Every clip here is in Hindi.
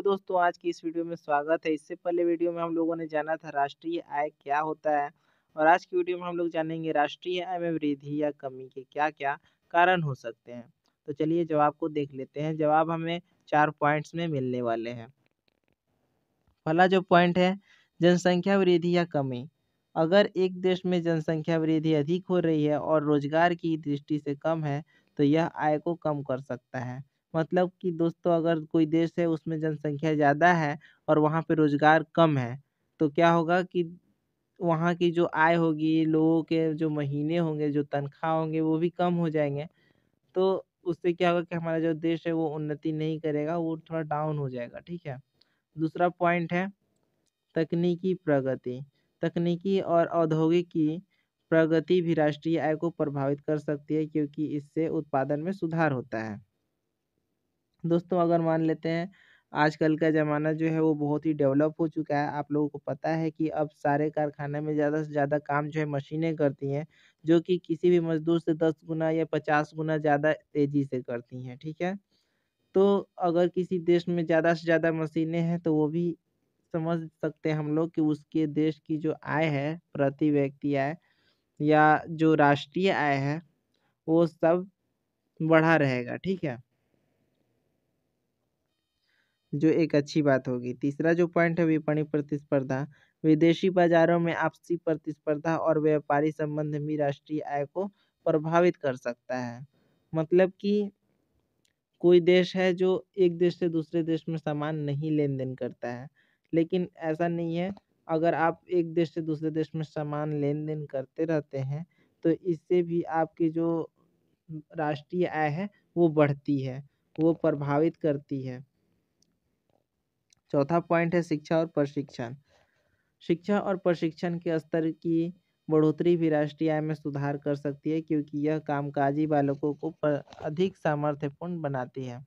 दोस्तों, आज की इस वीडियो में स्वागत है। इससे पहले वीडियो में हम लोगों ने जाना था राष्ट्रीय आय क्या होता है और आज की वीडियो में हम लोग जानेंगे राष्ट्रीय आय में वृद्धि या कमी के क्या-क्या कारण हो सकते हैं। तो चलिए जवाब को देख लेते हैं। जवाब हमें 4 पॉइंट्स में मिलने वाले हैं। पहला जो पॉइंट है, जनसंख्या वृद्धि या कमी। अगर एक देश में जनसंख्या वृद्धि अधिक हो रही है और रोजगार की दृष्टि से कम है, तो यह आय को कम कर सकता है। मतलब कि दोस्तों, अगर कोई देश है उसमें जनसंख्या ज़्यादा है और वहाँ पे रोजगार कम है, तो क्या होगा कि वहाँ की जो आय होगी, लोगों के जो महीने होंगे, जो तनख्वाह होंगे, वो भी कम हो जाएँगे। तो उससे क्या होगा कि हमारा जो देश है वो उन्नति नहीं करेगा, वो थोड़ा डाउन हो जाएगा, ठीक है? दूसरा पॉइंट है तकनीकी प्रगति। तकनीकी और औद्योगिकी प्रगति भी राष्ट्रीय आय को प्रभावित कर सकती है क्योंकि इससे उत्पादन में सुधार होता है। दोस्तों, अगर मान लेते हैं आजकल का ज़माना जो है वो बहुत ही डेवलप हो चुका है। आप लोगों को पता है कि अब सारे कारखाने में ज़्यादा से ज़्यादा काम जो है मशीनें करती हैं, जो कि किसी भी मज़दूर से 10 गुना या 50 गुना ज़्यादा तेज़ी से करती हैं, ठीक है? तो अगर किसी देश में ज़्यादा से ज़्यादा मशीनें हैं तो वो भी समझ सकते हैं हम लोग कि उसके देश की जो आय है, प्रति व्यक्ति आय या जो राष्ट्रीय आय है, वो सब बढ़ा रहेगा, ठीक है? जो एक अच्छी बात होगी। तीसरा जो पॉइंट है विपणन प्रतिस्पर्धा। विदेशी बाज़ारों में आपसी प्रतिस्पर्धा और व्यापारी संबंध भी राष्ट्रीय आय को प्रभावित कर सकता है। मतलब कि कोई देश है जो एक देश से दूसरे देश में सामान नहीं लेन-देन करता है। लेकिन ऐसा नहीं है, अगर आप एक देश से दूसरे देश में सामान लेन-देन करते रहते हैं, तो इससे भी आपकी जो राष्ट्रीय आय है, वो बढ़ती है, वो प्रभावित करती है। चौथा पॉइंट है शिक्षा और प्रशिक्षण। शिक्षा और प्रशिक्षण के स्तर की बढ़ोतरी भी राष्ट्रीय आय में सुधार कर सकती है क्योंकि यह कामकाजी बालकों को अधिक सामर्थ्यपूर्ण बनाती है।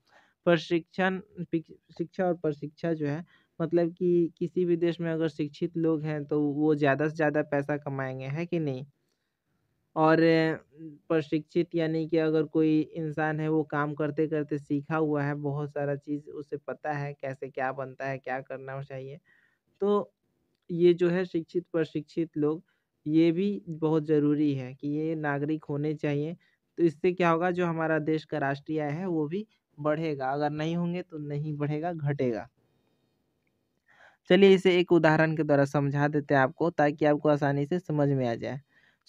प्रशिक्षण शिक्षा और प्रशिक्षण जो है, मतलब कि किसी भी देश में अगर शिक्षित लोग हैं तो वो ज़्यादा से ज़्यादा पैसा कमाएँगे, है कि नहीं? और प्रशिक्षित यानी कि अगर कोई इंसान है वो काम करते-करते सीखा हुआ है, बहुत सारा चीज़ उसे पता है, कैसे क्या बनता है, क्या करना चाहिए। तो ये जो है शिक्षित प्रशिक्षित लोग, ये भी बहुत ज़रूरी है कि ये नागरिक होने चाहिए। तो इससे क्या होगा, जो हमारा देश का राष्ट्रीय आय है वो भी बढ़ेगा, अगर नहीं होंगे तो नहीं बढ़ेगा, घटेगा। चलिए इसे एक उदाहरण के द्वारा समझा देते हैं आपको ताकि आपको आसानी से समझ में आ जाए।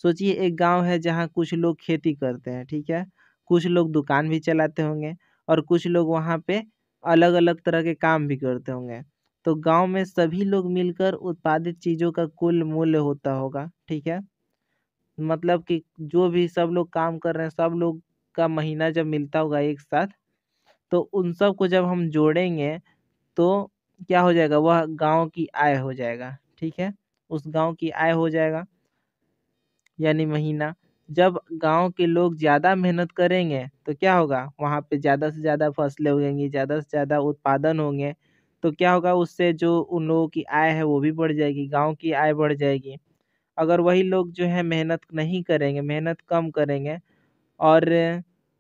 सोचिए एक गाँव है जहाँ कुछ लोग खेती करते हैं, ठीक है? कुछ लोग दुकान भी चलाते होंगे और कुछ लोग वहाँ पे अलग-अलग तरह के काम भी करते होंगे। तो गाँव में सभी लोग मिलकर उत्पादित चीज़ों का कुल मूल्य होता होगा, ठीक है? मतलब कि जो भी सब लोग काम कर रहे हैं, सब लोग का महीना जब मिलता होगा एक साथ, तो उन सबको जब हम जोड़ेंगे तो क्या हो जाएगा, वह गाँव की आय हो जाएगा, ठीक है? उस गाँव की आय हो जाएगा यानी महीना। जब गाँव के लोग ज़्यादा मेहनत करेंगे तो क्या होगा, वहाँ पे ज़्यादा से ज़्यादा फसलें उगेंगी, ज़्यादा से ज़्यादा उत्पादन होंगे, तो क्या होगा उससे जो उन लोगों की आय है वो भी बढ़ जाएगी, गाँव की आय बढ़ जाएगी। अगर वही लोग जो है मेहनत नहीं करेंगे, मेहनत कम करेंगे और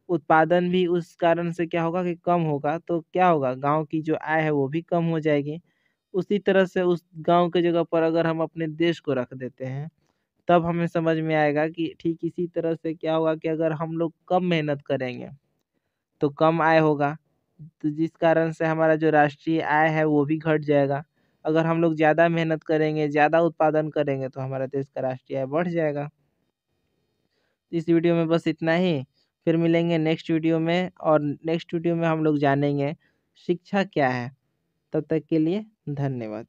उत्पादन भी उस कारण से क्या होगा कि कम होगा, तो क्या होगा, गाँव की जो आय है वो भी कम हो जाएगी। उसी तरह से उस गाँव के जगह पर अगर हम अपने देश को रख देते हैं, तब हमें समझ में आएगा कि ठीक इसी तरह से क्या होगा कि अगर हम लोग कम मेहनत करेंगे, तो कम आय होगा, तो जिस कारण से हमारा जो राष्ट्रीय आय है वो भी घट जाएगा। अगर हम लोग ज़्यादा मेहनत करेंगे, ज़्यादा उत्पादन करेंगे, तो हमारा देश का राष्ट्रीय आय बढ़ जाएगा। इस वीडियो में बस इतना ही, फिर मिलेंगे नेक्स्ट वीडियो में और नेक्स्ट वीडियो में हम लोग जानेंगे शिक्षा क्या है। तब तक के लिए धन्यवाद।